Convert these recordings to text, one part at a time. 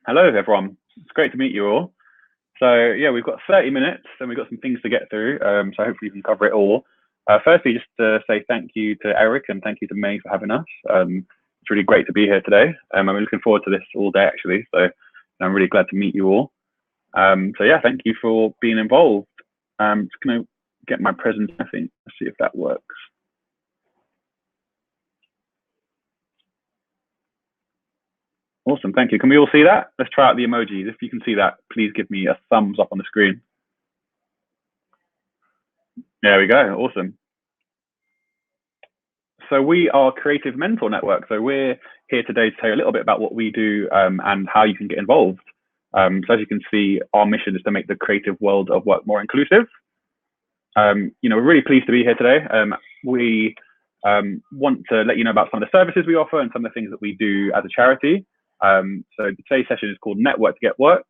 Hello, everyone. It's great to meet you all. So yeah, we've got 30 minutes and we've got some things to get through. So hopefully we can cover it all. Firstly, just to say thank you to Eric and thank you to May for having us. It's really great to be here today. I'm looking forward to this all day actually. So I'm really glad to meet you all. So yeah, thank you for being involved. Just gonna get my presentation. Let's see if that works. Awesome, thank you. Can we all see that? Let's try out the emojis. If you can see that, please give me a thumbs up on the screen. There we go, awesome. So we are Creative Mentor Network. So we're here today to tell you a little bit about what we do and how you can get involved. So as you can see, our mission is to make the creative world of work more inclusive. We're really pleased to be here today. We want to let you know about some of the services we offer and some of the things that we do as a charity. So today's session is called Network to Get Work.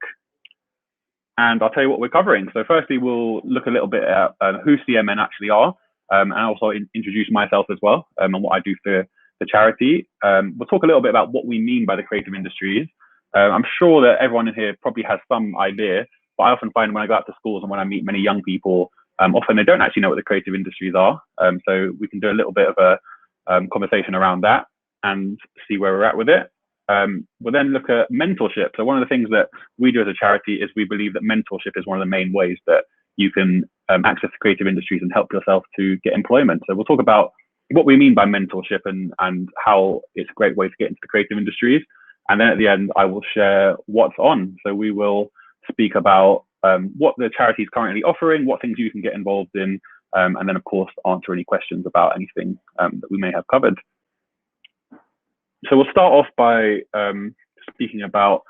And I'll tell you what we're covering. So firstly, we'll look a little bit at who CMN actually are, and also introduce myself as well, and what I do for the charity. We'll talk a little bit about what we mean by the creative industries. I'm sure that everyone in here probably has some idea, but I often find when I go out to schools and when I meet many young people, often they don't actually know what the creative industries are. So we can do a little bit of a conversation around that and see where we're at with it. We'll then look at mentorship. So one of the things that we do as a charity is we believe that mentorship is one of the main ways that you can access the creative industries and help yourself to get employment. So we'll talk about what we mean by mentorship and how it's a great way to get into the creative industries. And then at the end, I will share what's on. So we will speak about what the charity is currently offering, what things you can get involved in, and then of course answer any questions about anything that we may have covered. So we'll start off by speaking about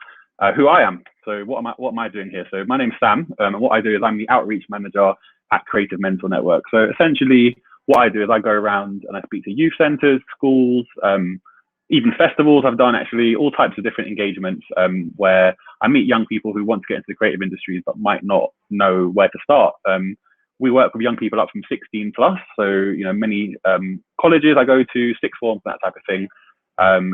who I am. So what am I doing here? So my name's Sam, and what I do is I'm the outreach manager at Creative Mentor Network. So essentially, what I do is I go around and I speak to youth centres, schools, even festivals. I've done actually all types of different engagements where I meet young people who want to get into the creative industries but might not know where to start. We work with young people up from 16 plus. So many colleges I go to, sixth forms, that type of thing. I've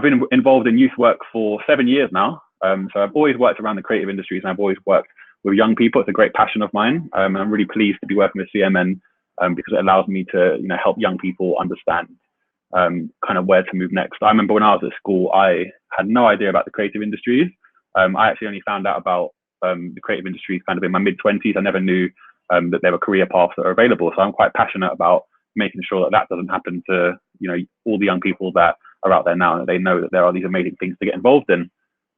been involved in youth work for 7 years now. So I've always worked around the creative industries and I've always worked with young people. It's a great passion of mine. And I'm really pleased to be working with CMN because it allows me to help young people understand kind of where to move next. I remember when I was at school, I had no idea about the creative industries. I actually only found out about the creative industries kind of in my mid-20s. I never knew that there were career paths that are available. So I'm quite passionate about making sure that doesn't happen to all the young people that are out there now, and that they know that there are these amazing things to get involved in.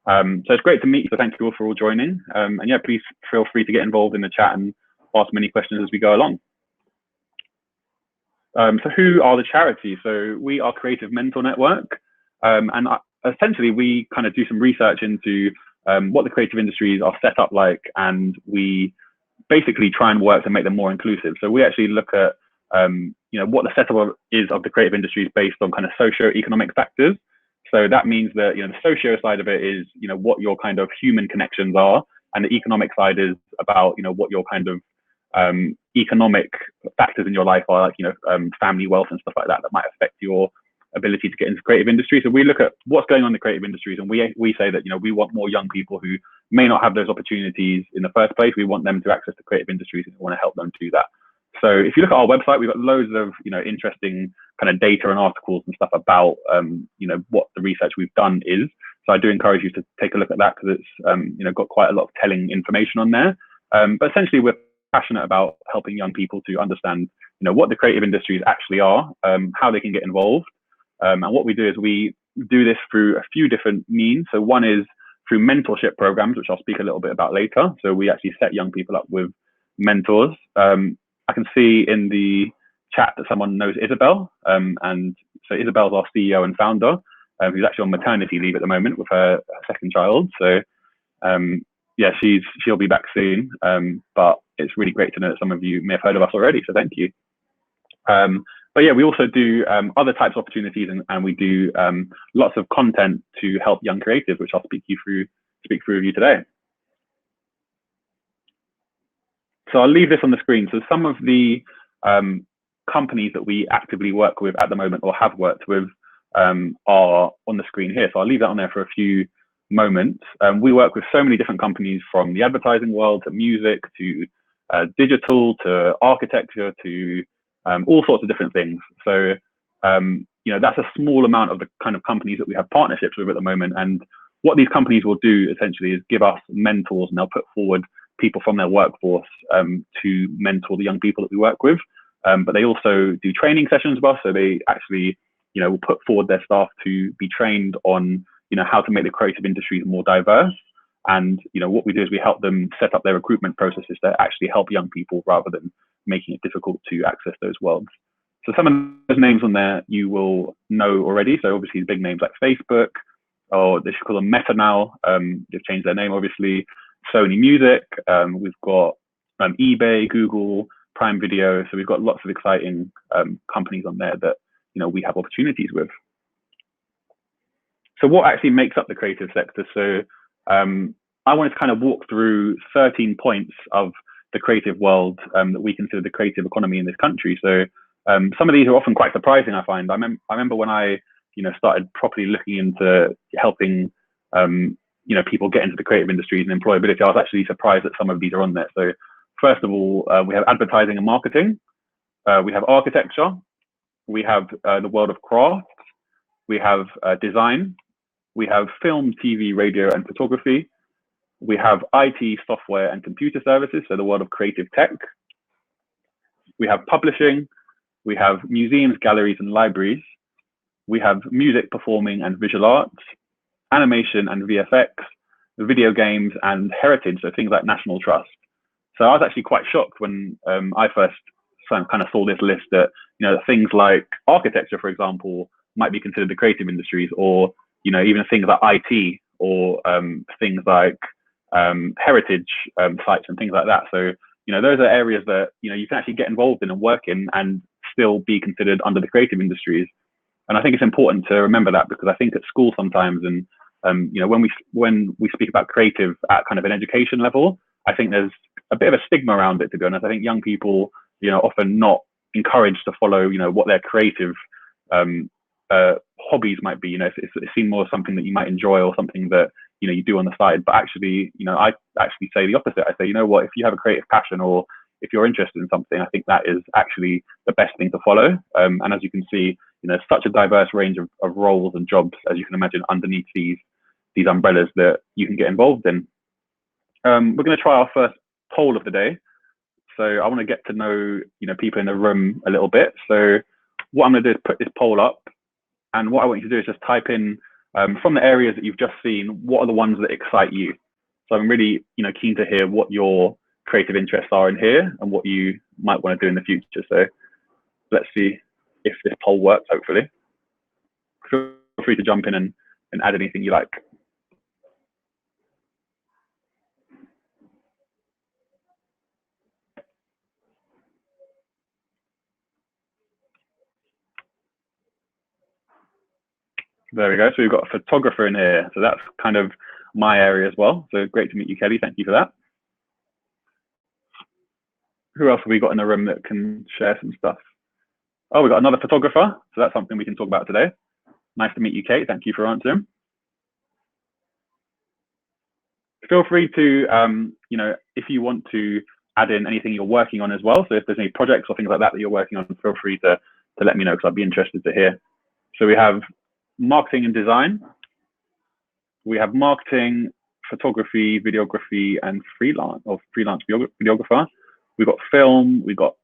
So it's great to meet you. So thank you all for all joining. And yeah, please feel free to get involved in the chat and ask many questions as we go along. So who are the charities? So we are Creative Mentor Network, and essentially we kind of do some research into what the creative industries are set up like, and we basically try and work to make them more inclusive. So we actually look at what the setup is of the creative industries based on kind of socio-economic factors. So that means that the socio side of it is what your kind of human connections are, and the economic side is about what your kind of economic factors in your life are, like family wealth and stuff like that might affect your ability to get into creative industry. So we look at what's going on in the creative industries, and we say that we want more young people who may not have those opportunities in the first place. We want them to access the creative industries, and we want to help them do that. So if you look at our website, we've got loads of interesting kind of data and articles and stuff about what the research we've done is. So I do encourage you to take a look at that because it's got quite a lot of telling information on there. But essentially, we're passionate about helping young people to understand what the creative industries actually are, how they can get involved, and what we do is we do this through a few different means. So one is through mentorship programs, which I'll speak a little bit about later. So we actually set young people up with mentors. I can see in the chat that someone knows Isabel. And so Isabel's our CEO and founder, who's actually on maternity leave at the moment with her second child. So yeah, she'll be back soon. But it's really great to know that some of you may have heard of us already. So thank you. But yeah, we also do other types of opportunities, and we do lots of content to help young creatives, which I'll speak through with you today. So I'll leave this on the screen. So some of the companies that we actively work with at the moment or have worked with, are on the screen here. So I'll leave that on there for a few moments. We work with so many different companies, from the advertising world to music to digital to architecture to all sorts of different things. So that's a small amount of the kind of companies that we have partnerships with at the moment. And what these companies will do essentially is give us mentors, and they'll put forward people from their workforce to mentor the young people that we work with. But they also do training sessions with us. So they actually, will put forward their staff to be trained on, how to make the creative industries more diverse. And, what we do is we help them set up their recruitment processes that actually help young people rather than making it difficult to access those worlds. So some of those names on there you will know already. So obviously big names like Facebook, or they should call them Meta now. They've changed their name, obviously. Sony Music. We've got eBay, Google, Prime Video. So we've got lots of exciting companies on there that we have opportunities with. So what actually makes up the creative sector? So I wanted to kind of walk through 13 points of the creative world that we consider the creative economy in this country. So some of these are often quite surprising, I find. I remember when I started properly looking into helping people get into the creative industries and employability, I was actually surprised that some of these are on there. So first of all, we have advertising and marketing. We have architecture. We have the world of crafts. We have design. We have film, TV, radio, and photography. We have IT, software, and computer services, so the world of creative tech. We have publishing. We have museums, galleries, and libraries. We have music, performing, and visual arts, animation and VFX, video games, and heritage, so things like National Trust. So I was actually quite shocked when I first kind of saw this list that, things like architecture, for example, might be considered the creative industries, or, even things like IT, or things like heritage sites and things like that. So, those are areas that, you can actually get involved in and work in and still be considered under the creative industries. And I think it's important to remember that, because I think at school sometimes, and when we speak about creative at kind of an education level, I think there's a bit of a stigma around it, to be honest. I think young people, often not encouraged to follow, what their creative hobbies might be. It's seen more as something that you might enjoy, or something that you do on the side. But actually, I actually say the opposite. I say, what, if you have a creative passion, or if you're interested in something, I think that is actually the best thing to follow. And as you can see, such a diverse range of roles and jobs, as you can imagine, underneath these umbrellas that you can get involved in. We're going to try our first poll of the day. So I want to get to know, people in the room a little bit. So what I'm going to do is put this poll up, and what I want you to do is just type in from the areas that you've just seen, what are the ones that excite you? So I'm really, keen to hear what your creative interests are in here and what you might want to do in the future. So let's see if this poll works, hopefully. Feel free to jump in and add anything you like. There we go. So we've got a photographer in here. So that's kind of my area as well. So great to meet you, Kelly. Thank you for that. Who else have we got in the room that can share some stuff? Oh, we've got another photographer. So that's something we can talk about today. Nice to meet you, Kate. Thank you for answering. Feel free to, if you want to add in anything you're working on as well. So if there's any projects or things like that you're working on, feel free to let me know, because I'd be interested to hear. So we have marketing and design. We have marketing, photography, videography, and freelance videographer. We've got film, we've got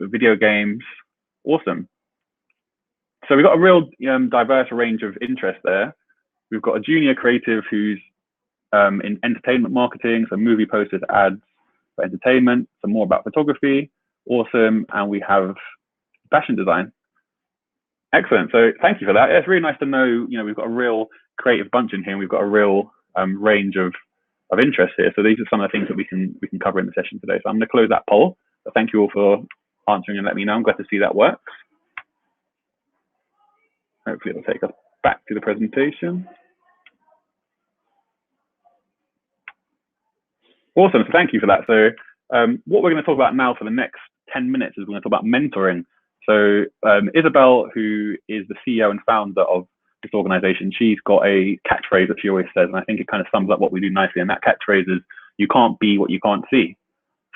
video games. Awesome. So we've got a real diverse range of interests there. We've got a junior creative who's in entertainment marketing, so movie posters, ads for entertainment, some more about photography. Awesome. And we have fashion design. Excellent. So thank you for that. It's really nice to know, we've got a real creative bunch in here, and we've got a real range of interest here. So these are some of the things that we can cover in the session today. So I'm going to close that poll. But thank you all for answering and let me know. I'm glad to see that works. Hopefully it'll take us back to the presentation. Awesome. So thank you for that. So what we're going to talk about now for the next 10 minutes is we're going to talk about mentoring. So Isabel, who is the CEO and founder of this organization, she's got a catchphrase that she always says, and I think it kind of sums up what we do nicely. And that catchphrase is, "You can't be what you can't see."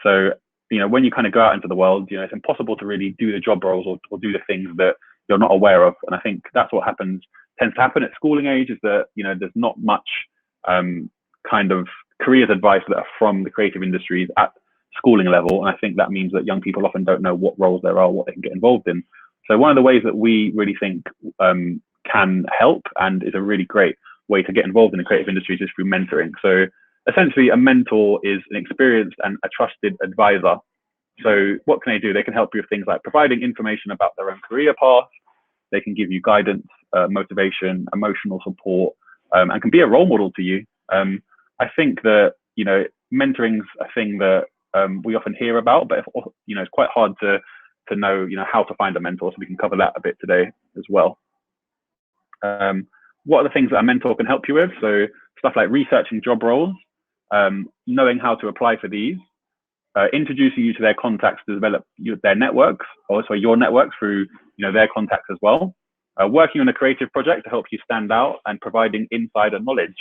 So, when you kind of go out into the world, it's impossible to really do the job roles or do the things that you're not aware of. And I think that's what tends to happen at schooling age, is that, there's not much kind of careers advice that are from the creative industries at schooling level. And I think that means that young people often don't know what roles there are, what they can get involved in. So one of the ways that we really think can help, and is a really great way to get involved in the creative industries, is through mentoring. So essentially, a mentor is an experienced and a trusted advisor. So what can they do? They can help you with things like providing information about their own career path. They can give you guidance, motivation, emotional support, and can be a role model to you. I think that, mentoring's a thing that we often hear about, but it's quite hard to know, how to find a mentor. So we can cover that a bit today as well. What are the things that a mentor can help you with? So stuff like researching job roles, knowing how to apply for these, introducing you to their contacts to develop their networks, or your networks through their contacts as well. Working on a creative project to help you stand out, and providing insider knowledge.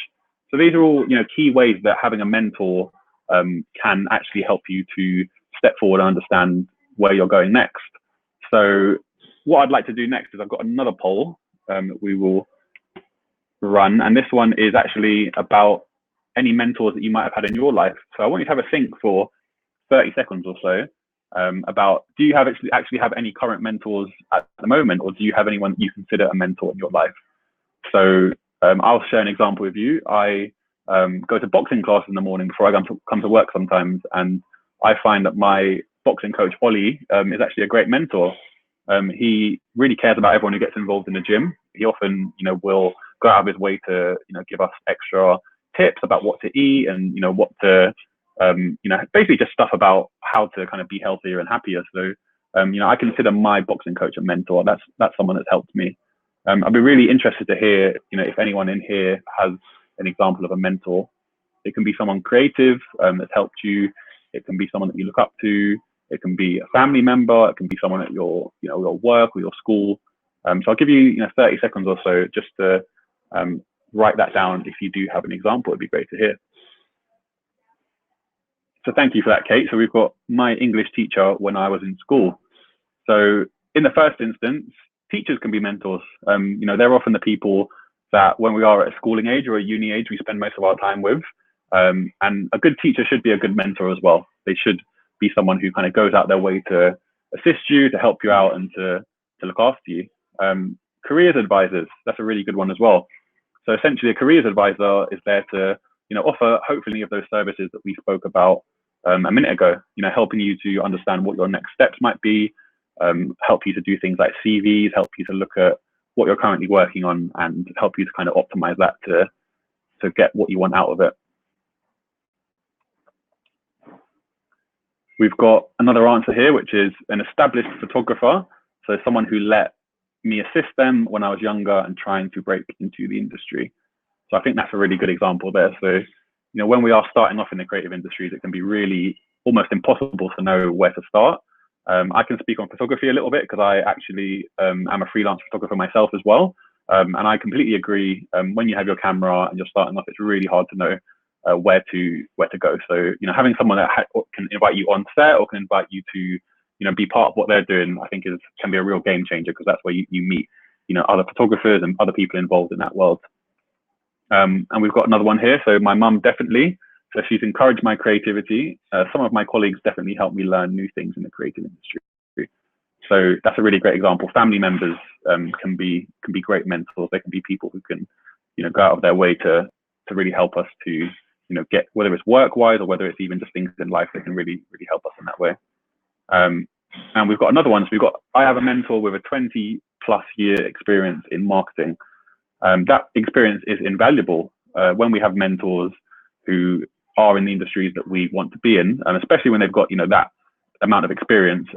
So these are all key ways that having a mentor can actually help you to step forward and understand where you're going next. So what I'd like to do next is, I've got another poll that we will run, and this one is actually about any mentors that you might have had in your life. So I want you to have a think for 30 seconds or so about, do you actually have any current mentors at the moment, or do you have anyone that you consider a mentor in your life? So I'll share an example with you. I go to boxing class in the morning before I come to work sometimes, and I find that my boxing coach, Ollie, is actually a great mentor. He really cares about everyone who gets involved in the gym. He often, will go out of his way to, give us extra tips about what to eat, and, what to, basically just stuff about how to kind of be healthier and happier. So, I consider my boxing coach a mentor. That's someone that's helped me. I'd be really interested to hear, if anyone in here has an example of a mentor. It can be someone creative that's helped you. It can be someone that you look up to. It can be a family member. It can be someone at your work or your school. So I'll give you, 30 seconds or so just to write that down. If you do have an example, it'd be great to hear. So thank you for that, Kate. So we've got my English teacher when I was in school. So in the first instance, teachers can be mentors. They're often the people that when we are at a schooling age or a uni age, we spend most of our time with. And a good teacher should be a good mentor as well. They should be someone who kind of goes out their way to assist you, to help you out, and to look after you. Careers advisors, that's a really good one as well. So essentially, a careers advisor is there to offer hopefully of those services that we spoke about a minute ago, helping you to understand what your next steps might be, help you to do things like CVs, help you to look at what you're currently working on, and help you to kind of optimize that to get what you want out of it. We've got another answer here, which is an established photographer. So someone who let me assist them when I was younger and trying to break into the industry. So I think that's a really good example there. So, when we are starting off in the creative industries, it can be really almost impossible to know where to start. I can speak on photography a little bit because I actually am a freelance photographer myself as well. And I completely agree. When you have your camera and you're starting off, it's really hard to know where to go. So, having someone that can invite you on set or can invite you to, be part of what they're doing, I think can be a real game changer, because that's where you meet, other photographers and other people involved in that world. And we've got another one here. So my mum definitely. So she's encouraged my creativity. Some of my colleagues definitely helped me learn new things in the creative industry. So that's a really great example. Family members can be great mentors. They can be people who can, go out of their way to really help us to, get, whether it's work-wise or whether it's even just things in life, they can really help us in that way. And we've got another one. So I have a mentor with a 20+ year experience in marketing. That experience is invaluable when we have mentors who are in the industries that we want to be in, and especially when they've got that amount of experience.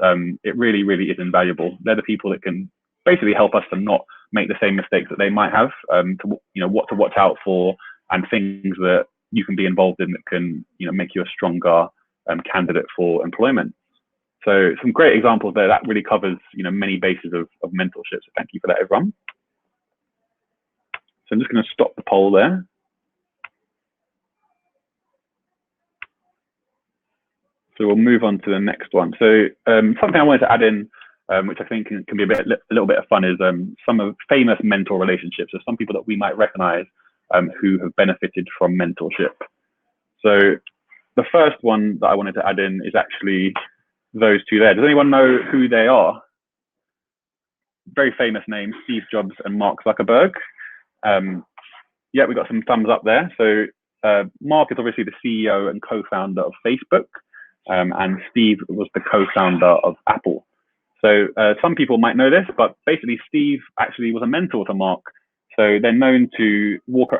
It really is invaluable. They're the people that can basically help us to not make the same mistakes that they might have, to what to watch out for, and things that you can be involved in that can make you a stronger candidate for employment. So some great examples there. That really covers, many bases of mentorship. So thank you for that, everyone. So I'm just going to stop the poll there. So we'll move on to the next one. So something I wanted to add in, which I think can be a little bit of fun, is some of famous mentor relationships. So some people that we might recognize who have benefited from mentorship. So the first one that I wanted to add in is actually those two there. Does anyone know who they are? Very famous names, Steve Jobs and Mark Zuckerberg. Yeah, we got some thumbs up there. So Mark is obviously the CEO and co-founder of Facebook, and Steve was the co-founder of Apple. So some people might know this, but basically Steve actually was a mentor to Mark. So they're known to walked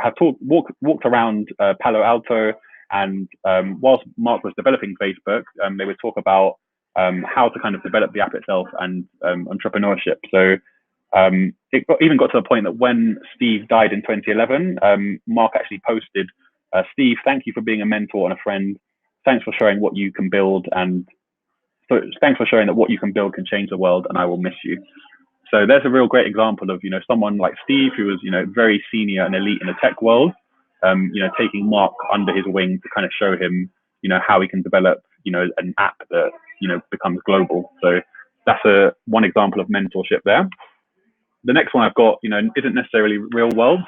around Palo Alto, and whilst Mark was developing Facebook, they would talk about how to kind of develop the app itself and entrepreneurship. So it even got to the point that when Steve died in 2011, Mark actually posted, Steve, thank you for being a mentor and a friend. Thanks for showing what you can build, and so thanks for showing that what you can build can change the world, and I will miss you. So there's a real great example of, someone like Steve, who was, very senior and elite in the tech world, taking Mark under his wing to kind of show him, how he can develop, an app that, becomes global. So that's one example of mentorship there. The next one I've got, isn't necessarily real world,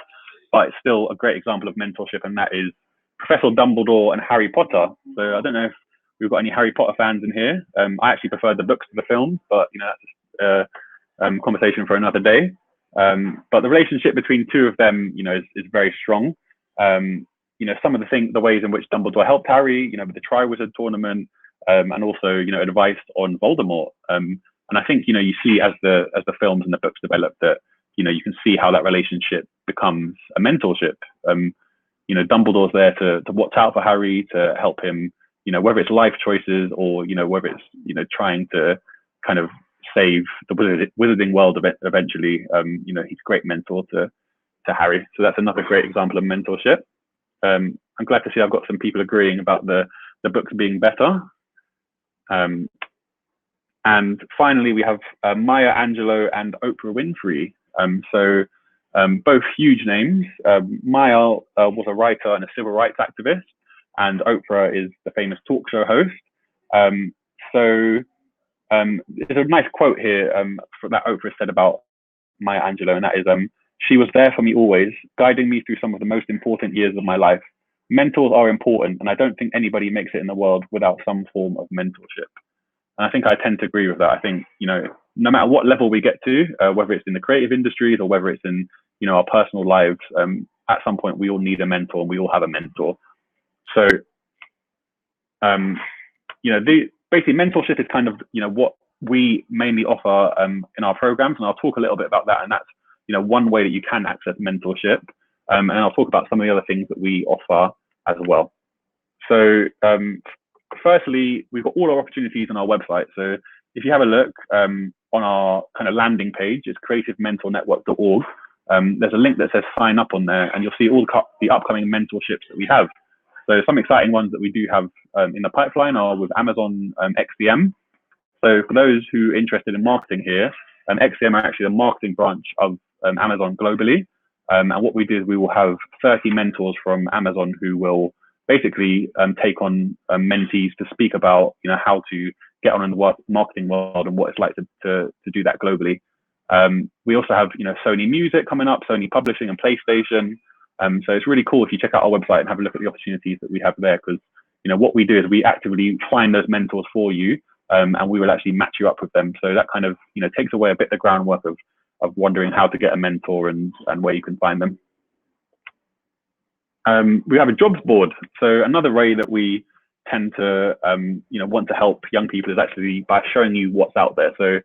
but it's still a great example of mentorship, and that is Professor Dumbledore and Harry Potter. So I don't know if we've got any Harry Potter fans in here. I actually preferred the books to the films, but that's just conversation for another day. But the relationship between two of them, is very strong. Some of the ways in which Dumbledore helped Harry, with the Triwizard Tournament, and also, advice on Voldemort. And I think, you see as the films and the books develop that, you can see how that relationship becomes a mentorship. Dumbledore's there to watch out for Harry, to help him, whether it's life choices or, whether it's, trying to kind of save the wizarding world eventually. He's a great mentor to Harry. So that's another great example of mentorship. I'm glad to see I've got some people agreeing about the books being better. And finally, we have Maya Angelou and Oprah Winfrey. So both huge names. Maya was a writer and a civil rights activist, and Oprah is the famous talk show host. There's a nice quote here that Oprah said about Maya Angelou, and that is, she was there for me always, guiding me through some of the most important years of my life. Mentors are important, and I don't think anybody makes it in the world without some form of mentorship. And I think I tend to agree with that. I think, no matter what level we get to, whether it's in the creative industries or whether it's in, our personal lives, at some point we all need a mentor, and we all have a mentor. So, basically mentorship is kind of, what we mainly offer in our programs. And I'll talk a little bit about that. And that's, one way that you can access mentorship. And I'll talk about some of the other things that we offer as well. So, firstly, we've got all our opportunities on our website. So if you have a look on our kind of landing page, it's creativementornetwork.org. There's a link that says sign up on there, and you'll see all the upcoming mentorships that we have. So some exciting ones that we do have in the pipeline are with Amazon XDM. So for those who are interested in marketing here, XDM are actually the marketing branch of Amazon globally. And what we do is we will have 30 mentors from Amazon who will basically take on mentees to speak about, how to get on in the marketing world and what it's like to do that globally. We also have, Sony Music coming up, Sony Publishing and PlayStation. So it's really cool if you check out our website and have a look at the opportunities that we have there, because, what we do is we actively find those mentors for you, and we will actually match you up with them. So that kind of, takes away a bit of the groundwork of wondering how to get a mentor and where you can find them. We have a jobs board. So another way that we tend to, want to help young people is actually by showing you what's out there. So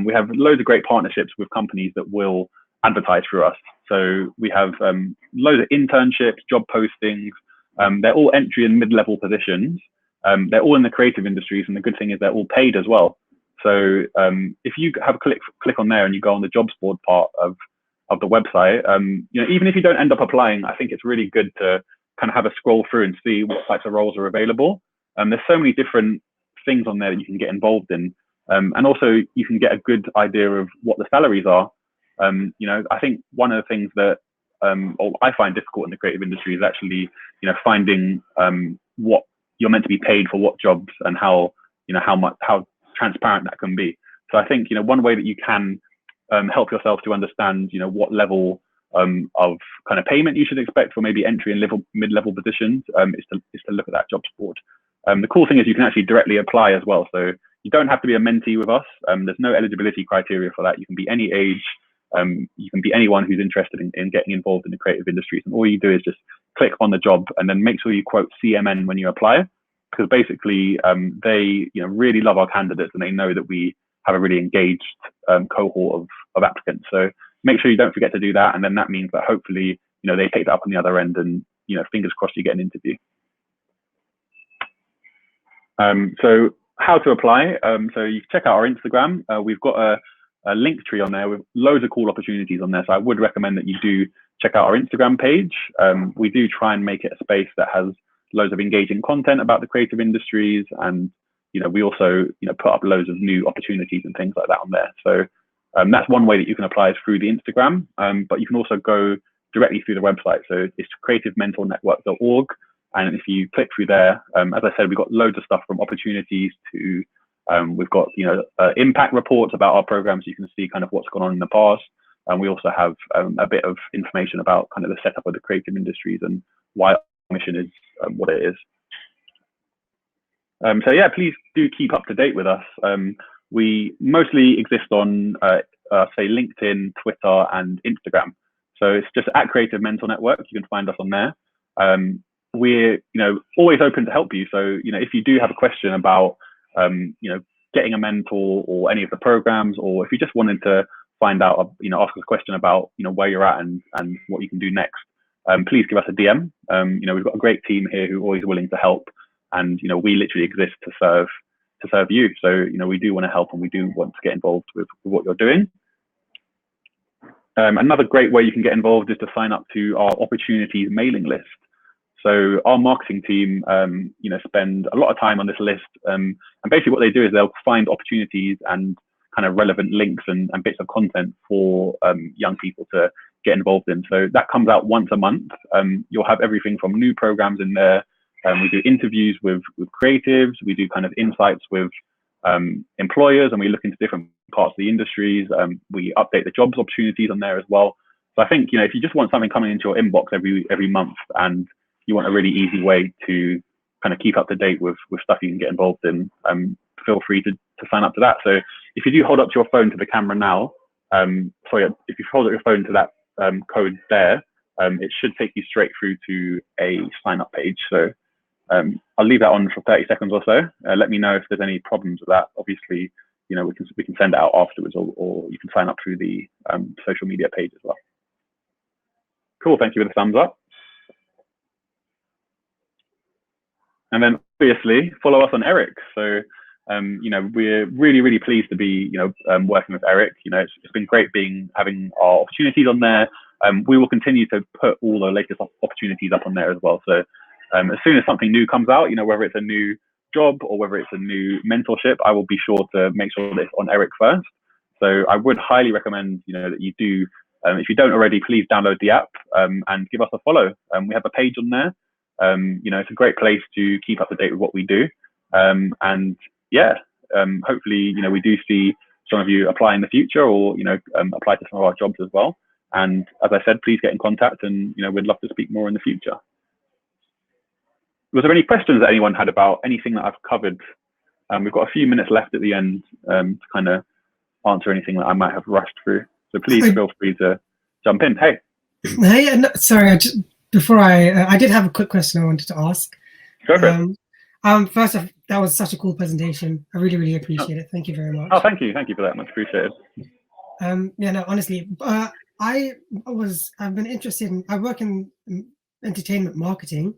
we have loads of great partnerships with companies that will advertise for us. So we have loads of internships, job postings. They're all entry and mid-level positions. They're all in the creative industries, and the good thing is they're all paid as well. So if you have a click on there and you go on the jobs board part of the website, even if you don't end up applying, I think it's really good to kind of have a scroll through and see what types of roles are available. There's so many different things on there that you can get involved in. And also you can get a good idea of what the salaries are. I think one of the things that or I find difficult in the creative industry is actually, finding what you're meant to be paid for what jobs and how transparent that can be. So I think, one way that you can help yourself to understand, what level of kind of payment you should expect for maybe entry and mid-level positions is to look at that jobs board. The cool thing is you can actually directly apply as well. So you don't have to be a mentee with us. There's no eligibility criteria for that. You can be any age. You can be anyone who's interested in getting involved in the creative industries. And all you do is just click on the job and then make sure you quote CMN when you apply, because basically they really love our candidates and they know that we have a really engaged cohort of applicants. So make sure you don't forget to do that. And then that means that hopefully, they pick that up on the other end and, fingers crossed you get an interview. So how to apply. So you check out our Instagram. We've got a link tree on there with loads of cool opportunities on there. So I would recommend that you do check out our Instagram page. We do try and make it a space that has loads of engaging content about the creative industries. And, we also, put up loads of new opportunities and things like that on there. So that's one way that you can apply is through the Instagram, but you can also go directly through the website. So it's creativementornetwork.org. And if you click through there, as I said, we've got loads of stuff from opportunities to we've got impact reports about our programs. So you can see kind of what's gone on in the past, and we also have a bit of information about kind of the setup of the creative industries and why our mission is what it is. So yeah, please do keep up to date with us. We mostly exist on say LinkedIn, Twitter, and Instagram. So it's just at Creative Mentor Network. You can find us on there. We're always open to help you. So if you do have a question about getting a mentor or any of the programs, or if you just wanted to find out, ask us a question about, where you're at and what you can do next, please give us a DM. We've got a great team here who are always willing to help, and, we literally exist to serve you. So, we do want to help and we do want to get involved with what you're doing. Another great way you can get involved is to sign up to our opportunities mailing list. So our marketing team, spend a lot of time on this list. And basically what they do is they'll find opportunities and kind of relevant links and bits of content for young people to get involved in. So that comes out once a month. You'll have everything from new programs in there. We do interviews with creatives. We do kind of insights with employers, and we look into different parts of the industries. We update the jobs opportunities on there as well. So I think, if you just want something coming into your inbox every month and you want a really easy way to kind of keep up to date with stuff you can get involved in, feel free to sign up to that. So if you do hold up your phone to the camera now, if you hold up your phone to that code there, it should take you straight through to a sign up page. So I'll leave that on for 30 seconds or so. Let me know if there's any problems with that. Obviously, we can send it out afterwards, or you can sign up through the social media page as well. Cool, thank you for the thumbs up. And then obviously follow us on Eric. So, we're really, really pleased to be, working with Eric. It's been great having our opportunities on there. We will continue to put all the latest opportunities up on there as well. So as soon as something new comes out, whether it's a new job or whether it's a new mentorship, I will be sure to make sure that it's on Eric first. So I would highly recommend, that you do, if you don't already, please download the app and give us a follow. We have a page on there. It's a great place to keep up to date with what we do. And yeah, hopefully, we do see some of you apply in the future, or, apply to some of our jobs as well. And as I said, please get in contact, and, we'd love to speak more in the future. Was there any questions that anyone had about anything that I've covered? We've got a few minutes left at the end to kind of answer anything that I might have rushed through. So please feel free to jump in. Hey. Hey, no, sorry, before I did have a quick question I wanted to ask. Go for it. First off, that was such a cool presentation. I really, really appreciate it. Thank you very much. Oh, thank you. Thank you for that. Much appreciated. Yeah, no, honestly, I've been interested I work in entertainment marketing,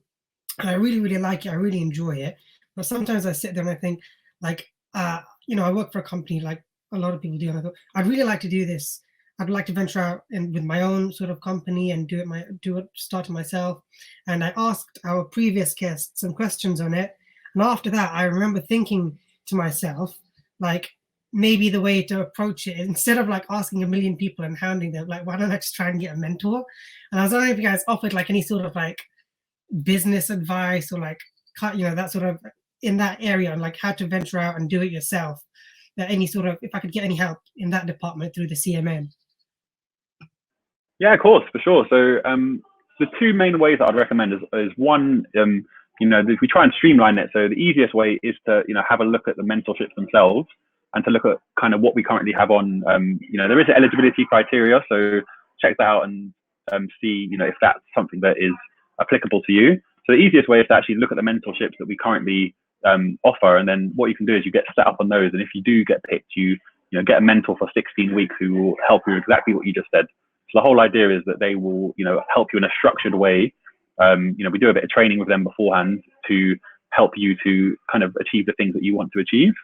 and I really, really like it. I really enjoy it. But sometimes I sit there and I think, I work for a company like a lot of people do, and I thought, I'd really like to do this. I'd like to venture out with my own sort of company and start it myself. And I asked our previous guests some questions on it. And after that, I remember thinking to myself, like maybe the way to approach it, instead of like asking a million people and hounding them, like why don't I just try and get a mentor? And I was wondering if you guys offered like any sort of like business advice or like that sort of in that area, and like how to venture out and do it yourself. Any sort of, if I could get any help in that department through the CMN. Yeah, of course, for sure. So the two main ways that I'd recommend is one, if we try and streamline it. So the easiest way is to, have a look at the mentorships themselves and to look at kind of what we currently have on. There is an eligibility criteria, so check that out and see, if that's something that is applicable to you. So the easiest way is to actually look at the mentorships that we currently offer, and then what you can do is you get set up on those. And if you do get picked, you get a mentor for 16 weeks who will help you exactly what you just said. So the whole idea is that they will, help you in a structured way. We do a bit of training with them beforehand to help you to kind of achieve the things that you want to achieve.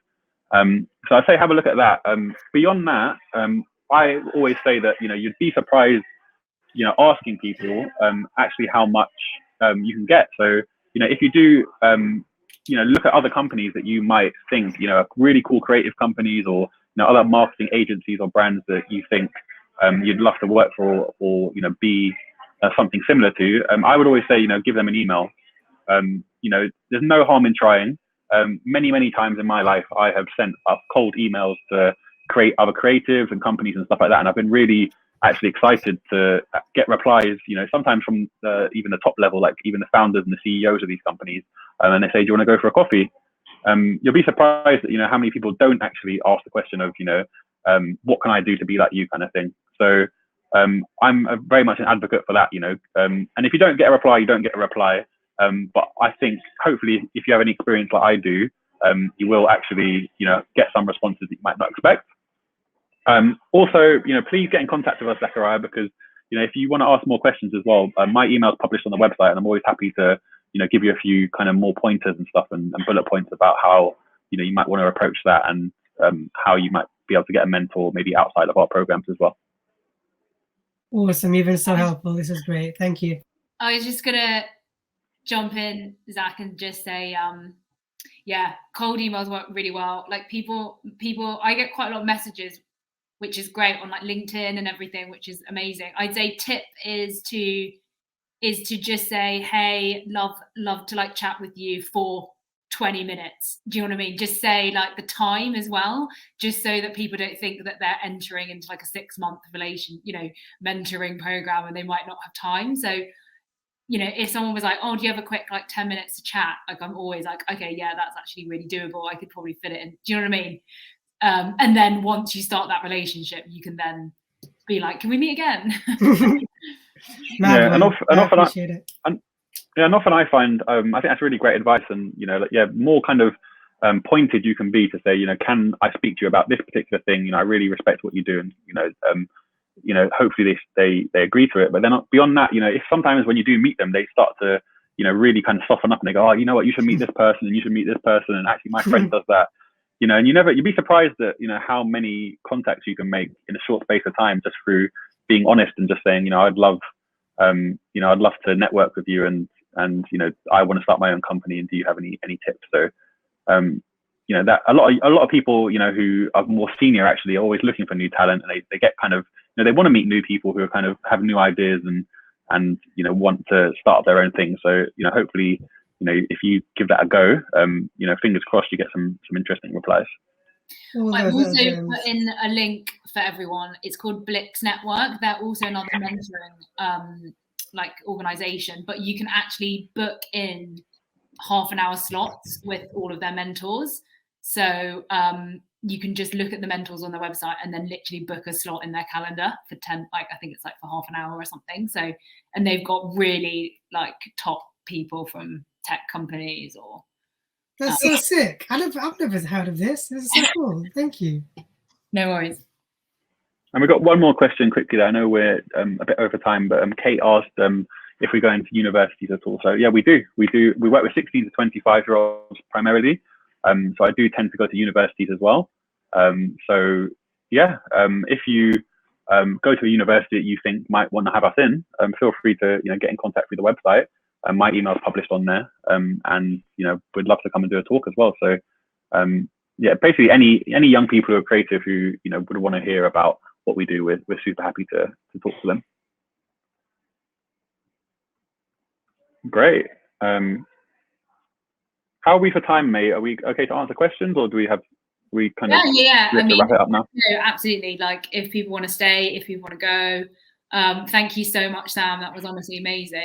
So I'd say have a look at that. Beyond that, I always say that, you'd be surprised, asking people actually how much you can get. So, if you do, look at other companies that you might think, really cool creative companies, or, other marketing agencies or brands that you think you'd love to work for, or, be something similar to, I would always say, give them an email. There's no harm in trying. Many times in my life, I have sent up cold emails to create other creatives and companies and stuff like that. And I've been really actually excited to get replies, sometimes from even the top level, like even the founders and the CEOs of these companies. And they say, do you want to go for a coffee? You'll be surprised that, how many people don't actually ask the question of, what can I do to be like you, kind of thing. So I'm very much an advocate for that, and if you don't get a reply, you don't get a reply. But I think hopefully if you have any experience like I do, you will actually, get some responses that you might not expect. Also, please get in contact with us, Zachariah, because, if you want to ask more questions as well, my email is published on the website, and I'm always happy to, give you a few kind of more pointers and stuff, and bullet points about how, you might want to approach that, and how you might be able to get a mentor maybe outside of our programs as well. Awesome. You've been so helpful. This is great. Thank you. I was just going to jump in, Zach, and just say, cold emails work really well. Like people, I get quite a lot of messages, which is great, on like LinkedIn and everything, which is amazing. I'd say tip is to just say, hey, love to like chat with you for 20 minutes. Do you know what I mean? Just say like the time as well, just so that people don't think that they're entering into like a 6-month mentoring program and they might not have time. So, if someone was like, oh, do you have a quick like 10 minutes to chat? Like I'm always like, okay, yeah, that's actually really doable. I could probably fit it in. Do you know what I mean? And then once you start that relationship, you can then be like, can we meet again? And often I find, I think that's really great advice, and more kind of pointed you can be to say, can I speak to you about this particular thing? I really respect what you do, and hopefully they agree to it. But then beyond that, if sometimes when you do meet them, they start to really kind of soften up, and they go, oh, you know what, you should meet this person, and you should meet this person, and actually my friend does that. And you'd be surprised at how many contacts you can make in a short space of time just through being honest and just saying, I'd love to network with you, and I want to start my own company, and do you have any tips? So that a lot of people who are more senior actually are always looking for new talent, and they get kind of they want to meet new people who are kind of have new ideas and want to start their own thing. So hopefully if you give that a go, fingers crossed you get some interesting replies. I've also put in a link for everyone. It's called Blix Network. They're also another mentoring organization, but you can actually book in half-an-hour slots with all of their mentors. So you can just look at the mentors on their website and then literally book a slot in their calendar for 10, I think it's for half an hour or something. So, and they've got really top people from tech companies or. That's so sick. I've never heard of this. This is so cool. Thank you. No worries. And we've got one more question quickly. I know we're a bit over time, but Kate asked if we go into universities at all. So yeah, we do. We work with 16 to 25-year-olds primarily. So I do tend to go to universities as well. So yeah, if you go to a university that you think might want to have us in, feel free to get in contact through the website. My email is published on there, and we'd love to come and do a talk as well. So yeah, basically any young people who are creative who would want to hear about what we do, we're super happy to talk to them. Great. How are we for time, mate? Are we okay to answer questions, or do we have kind of yeah? I mean, wrap it up now? No, absolutely. Like, if people want to stay, if people want to go, thank you so much, Sam. That was honestly amazing.